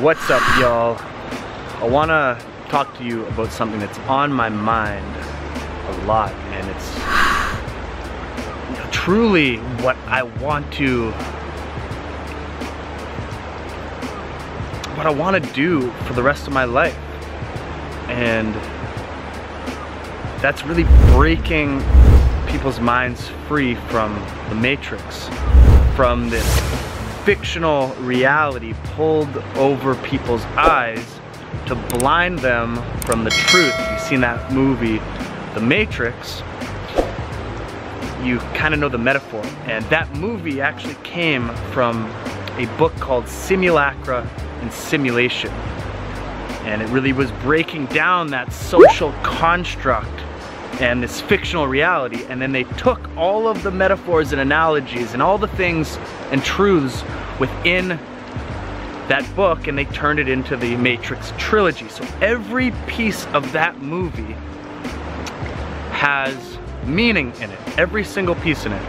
What's up, y'all? I want to talk to you about something that's on my mind a lot, and it's truly what I want to do for the rest of my life. And that's really breaking people's minds free from the Matrix, from this fictional reality pulled over people's eyes to blind them from the truth. If you've seen that movie, The Matrix, you kind of know the metaphor. And that movie actually came from a book called Simulacra and Simulation. And it really was breaking down that social construct and this fictional reality, and then they took all of the metaphors and analogies and all the things and truths within that book and they turned it into the Matrix trilogy. So every piece of that movie has meaning in it, every single piece in it.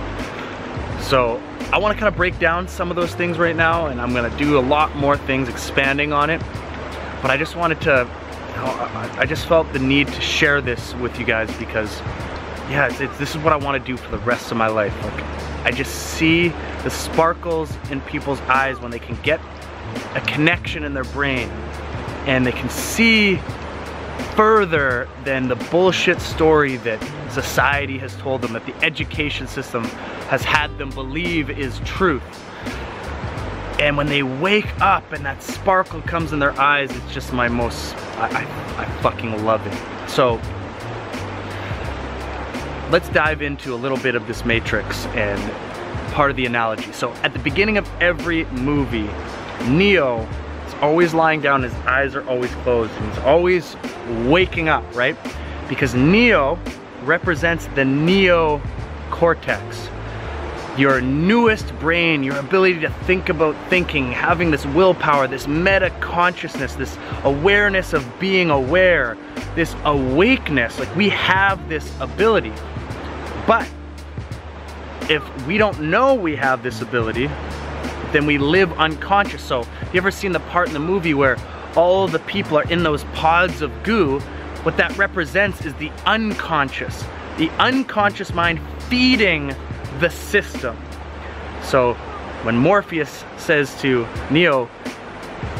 So I want to kind of break down some of those things right now, and I'm going to do a lot more things expanding on it, but I just wanted to, I just felt the need to share this with you guys because, yeah, this is what I want to do for the rest of my life. Like, I just see the sparkles in people's eyes when they can get a connection in their brain and they can see further than the bullshit story that society has told them, that the education system has had them believe is truth. And when they wake up and that sparkle comes in their eyes, it's just my most, I fucking love it. So let's dive into a little bit of this Matrix and part of the analogy. So at the beginning of every movie, Neo is always lying down, his eyes are always closed, and he's always waking up, right? Because Neo represents the neocortex. Your newest brain, your ability to think about thinking, having this willpower, this meta-consciousness, this awareness of being aware, this awakeness. Like, we have this ability. But if we don't know we have this ability, then we live unconscious. So, you ever seen the part in the movie where all of the people are in those pods of goo? What that represents is the unconscious mind feeding the system. So when Morpheus says to Neo,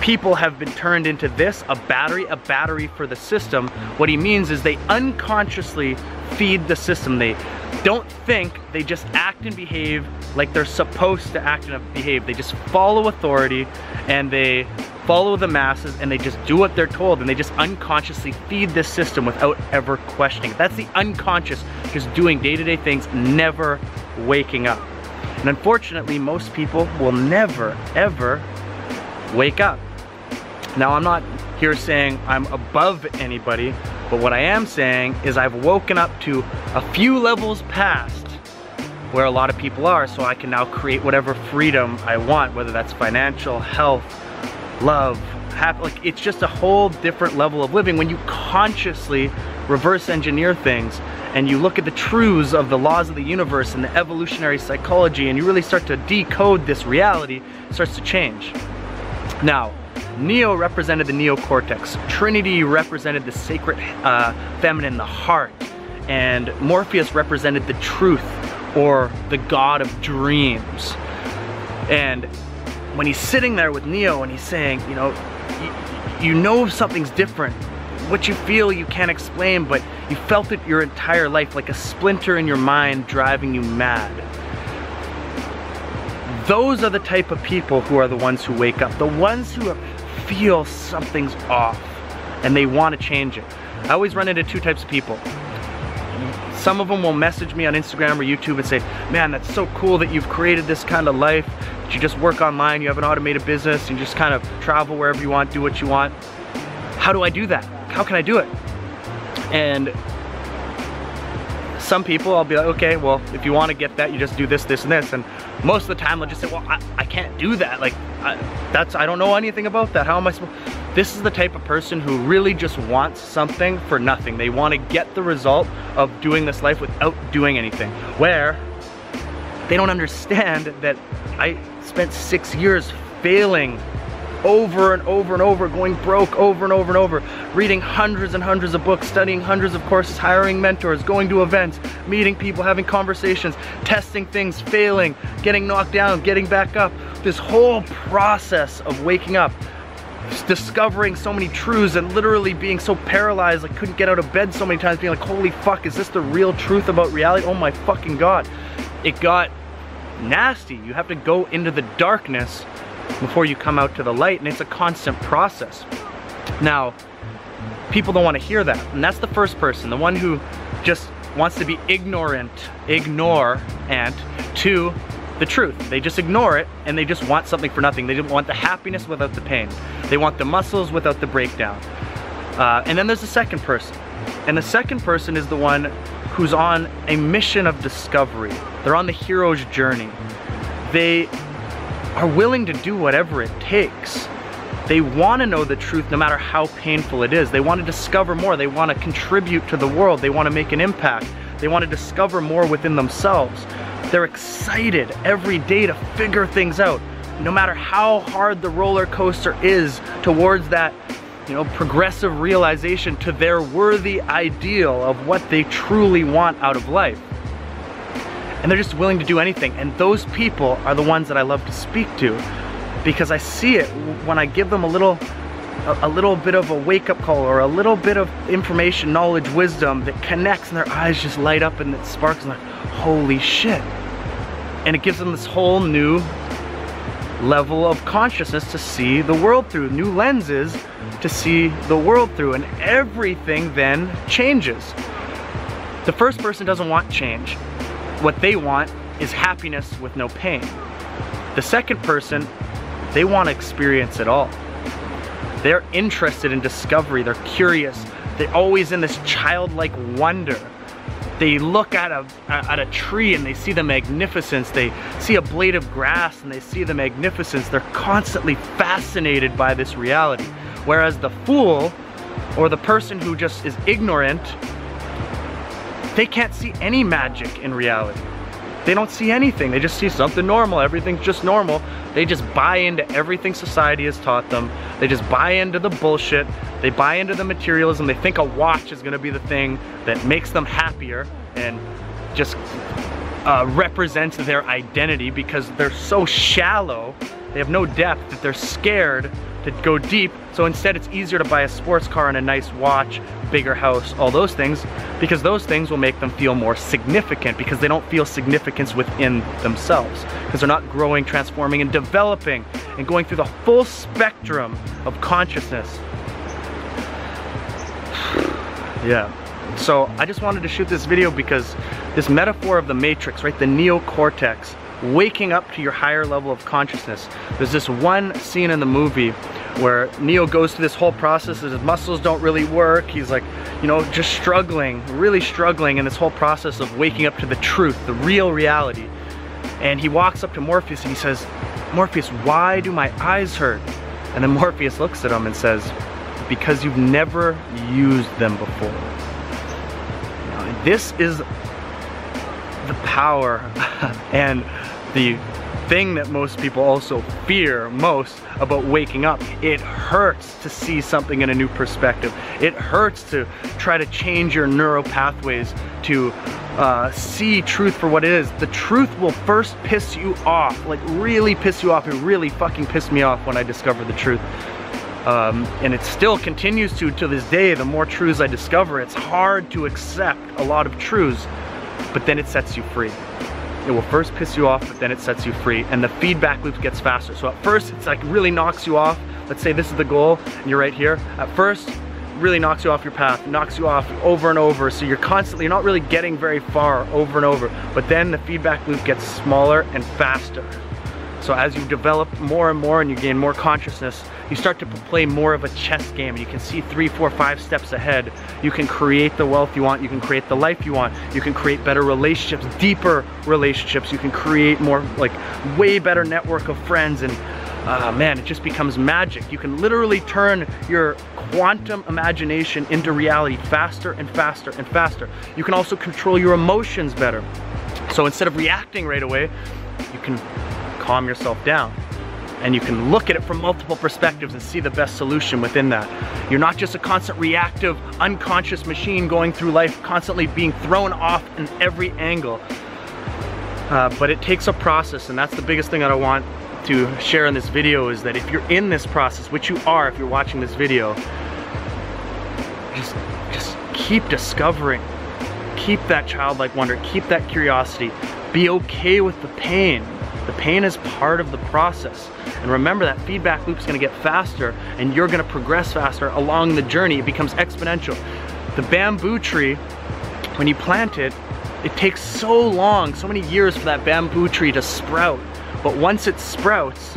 people have been turned into this, a battery for the system, what he means is they unconsciously feed the system. They don't think, they just act and behave like they're supposed to act and behave. They just follow authority and they follow the masses and they just do what they're told, and they just unconsciously feed this system without ever questioning. That's the unconscious, just doing day-to-day things, never waking up. And unfortunately, most people will never, ever wake up. Now, I'm not here saying I'm above anybody, but what I am saying is I've woken up to a few levels past where a lot of people are, so I can now create whatever freedom I want, whether that's financial, health, love, happy. Like, it's just a whole different level of living when you consciously reverse engineer things and you look at the truths of the laws of the universe and the evolutionary psychology, and you really start to decode this reality. It starts to change. Now, Neo represented the neocortex, Trinity represented the sacred feminine, the heart, and Morpheus represented the truth, or the god of dreams. And when he's sitting there with Neo and he's saying, you know something's different. What you feel you can't explain, but you felt it your entire life, like a splinter in your mind driving you mad. Those are the type of people who are the ones who wake up, the ones who feel something's off and they want to change it. I always run into two types of people. Some of them will message me on Instagram or YouTube and say, man, that's so cool that you've created this kind of life, that you just work online, you have an automated business, and you just kind of travel wherever you want, do what you want. How do I do that? How can I do it? And some people, I'll be like, okay, well, if you want to get that, you just do this, this, and this. And most of the time, they'll just say, well, I can't do that. Like, I don't know anything about that. How am I supposed? This is the type of person who really just wants something for nothing. They want to get the result of doing this life without doing anything. Where they don't understand that I spent 6 years failing over and over and over, going broke over and over and over, reading hundreds and hundreds of books, studying hundreds of courses, hiring mentors, going to events, meeting people, having conversations, testing things, failing, getting knocked down, getting back up. This whole process of waking up, discovering so many truths and literally being so paralyzed, like couldn't get out of bed so many times, being like, holy fuck, is this the real truth about reality? Oh my fucking God. It got nasty. You have to go into the darkness before you come out to the light, and it's a constant process. Now, people don't want to hear that, and that's the first person, the one who just wants to be ignorant to the truth. They just ignore it, and they just want something for nothing. They don't want the happiness without the pain. They want the muscles without the breakdown. And then there's the second person. And the second person is the one who's on a mission of discovery. They're on the hero's journey. They are willing to do whatever it takes. They want to know the truth no matter how painful it is. They want to discover more. They want to contribute to the world. They want to make an impact. They want to discover more within themselves. They're excited every day to figure things out, no matter how hard the roller coaster is towards that, you know, progressive realization to their worthy ideal of what they truly want out of life. And they're just willing to do anything. And those people are the ones that I love to speak to, because I see it when I give them a little bit of a wake-up call, or a little bit of information, knowledge, wisdom that connects, and their eyes just light up and it sparks, and like, holy shit. And it gives them this whole new level of consciousness to see the world through, new lenses to see the world through, and everything then changes. The first person doesn't want change. What they want is happiness with no pain. The second person, they want to experience it all. They're interested in discovery, they're curious, they're always in this childlike wonder. They look at a tree and they see the magnificence, they see a blade of grass and they see the magnificence. They're constantly fascinated by this reality. Whereas the fool, or the person who just is ignorant, they can't see any magic in reality. They don't see anything, they just see something normal, everything's just normal. They just buy into everything society has taught them. They just buy into the bullshit, they buy into the materialism. They think a watch is gonna be the thing that makes them happier and just represents their identity, because they're so shallow, they have no depth, that they're scared to go deep. So instead it's easier to buy a sports car and a nice watch, bigger house, all those things, because those things will make them feel more significant, because they don't feel significance within themselves, because they're not growing, transforming, and developing, and going through the full spectrum of consciousness. Yeah, so I just wanted to shoot this video because this metaphor of the matrix, right, the neocortex, waking up to your higher level of consciousness. There's this one scene in the movie where Neo goes through this whole process, his muscles don't really work, he's like, you know, just struggling, really struggling in this whole process of waking up to the truth, the real reality. And he walks up to Morpheus and he says, Morpheus, why do my eyes hurt? And then Morpheus looks at him and says, because you've never used them before. Now, this is the power and the thing that most people also fear most about waking up. It hurts to see something in a new perspective. It hurts to try to change your neural pathways, to see truth for what it is. The truth will first piss you off, like really piss you off. It really fucking pissed me off when I discovered the truth. And it still continues to this day. The more truths I discover, it's hard to accept a lot of truths, but then it sets you free. It will first piss you off, but then it sets you free, and the feedback loop gets faster. So at first, it's like really knocks you off. Let's say this is the goal, and you're right here. At first, it really knocks you off your path, knocks you off over and over. So you're not really getting very far over and over. But then the feedback loop gets smaller and faster. So as you develop more and more and you gain more consciousness, you start to play more of a chess game. You can see 3, 4, 5 steps ahead. You can create the wealth you want. You can create the life you want. You can create better relationships, deeper relationships. You can create more, like, way better network of friends. And man, it just becomes magic. You can literally turn your quantum imagination into reality faster and faster and faster. You can also control your emotions better. So instead of reacting right away, you can calm yourself down. and you can look at it from multiple perspectives and see the best solution within that. You're not just a constant reactive, unconscious machine going through life, constantly being thrown off in every angle. But it takes a process, and that's the biggest thing that I want to share in this video, is that if you're in this process, which you are if you're watching this video, just keep discovering. Keep that childlike wonder, keep that curiosity. Be okay with the pain. The pain is part of the process. And remember, that feedback loop is gonna get faster and you're gonna progress faster along the journey. It becomes exponential. The bamboo tree, when you plant it, it takes so long, so many years for that bamboo tree to sprout. But once it sprouts,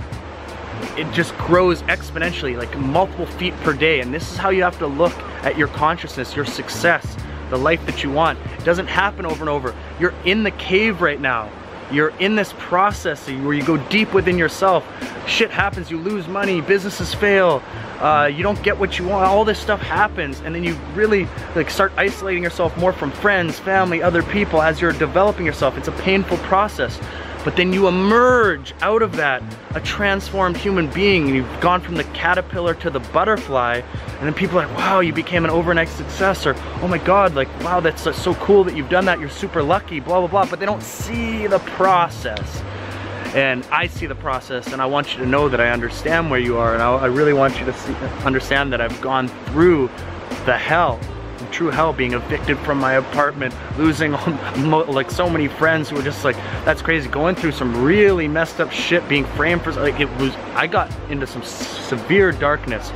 it just grows exponentially, like multiple feet per day. And this is how you have to look at your consciousness, your success, the life that you want. It doesn't happen over and over. You're in the cave right now. You're in this process where you go deep within yourself. Shit happens, you lose money, businesses fail, you don't get what you want, all this stuff happens, and then you really like start isolating yourself more from friends, family, other people as you're developing yourself. It's a painful process. But then you emerge out of that a transformed human being. You've gone from the caterpillar to the butterfly, and then people are like, wow, you became an overnight success, or oh my God, like, wow, that's so cool that you've done that, you're super lucky, blah, blah, blah. But they don't see the process. And I see the process, and I want you to know that I understand where you are, and I really want you to understand that I've gone through the hell. True hell, being evicted from my apartment, losing like so many friends who were just like, that's crazy, going through some really messed up shit, being framed for, like, I got into some severe darkness,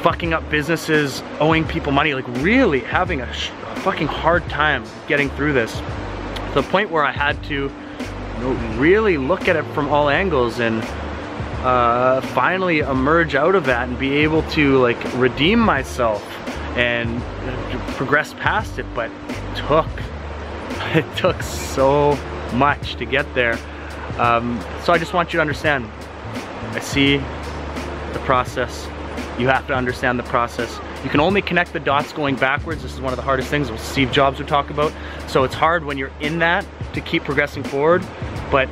fucking up businesses, owing people money, like really having a fucking hard time getting through this, to the point where I had to really look at it from all angles and finally emerge out of that and be able to like redeem myself and progress past it. But it took so much to get there. So I just want you to understand, I see the process. You have to understand the process. You can only connect the dots going backwards. This is one of the hardest things Steve Jobs would talk about. So it's hard when you're in that to keep progressing forward, but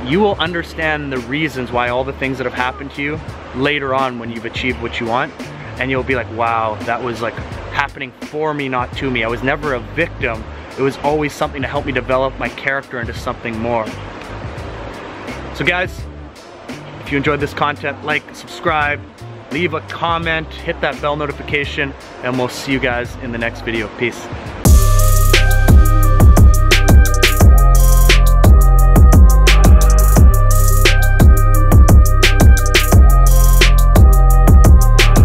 you will understand the reasons why all the things that have happened to you later on when you've achieved what you want. And you'll be like, wow, that was like happening for me, not to me. I was never a victim. It was always something to help me develop my character into something more. So guys, if you enjoyed this content, like, subscribe, leave a comment, hit that bell notification, and we'll see you guys in the next video. Peace.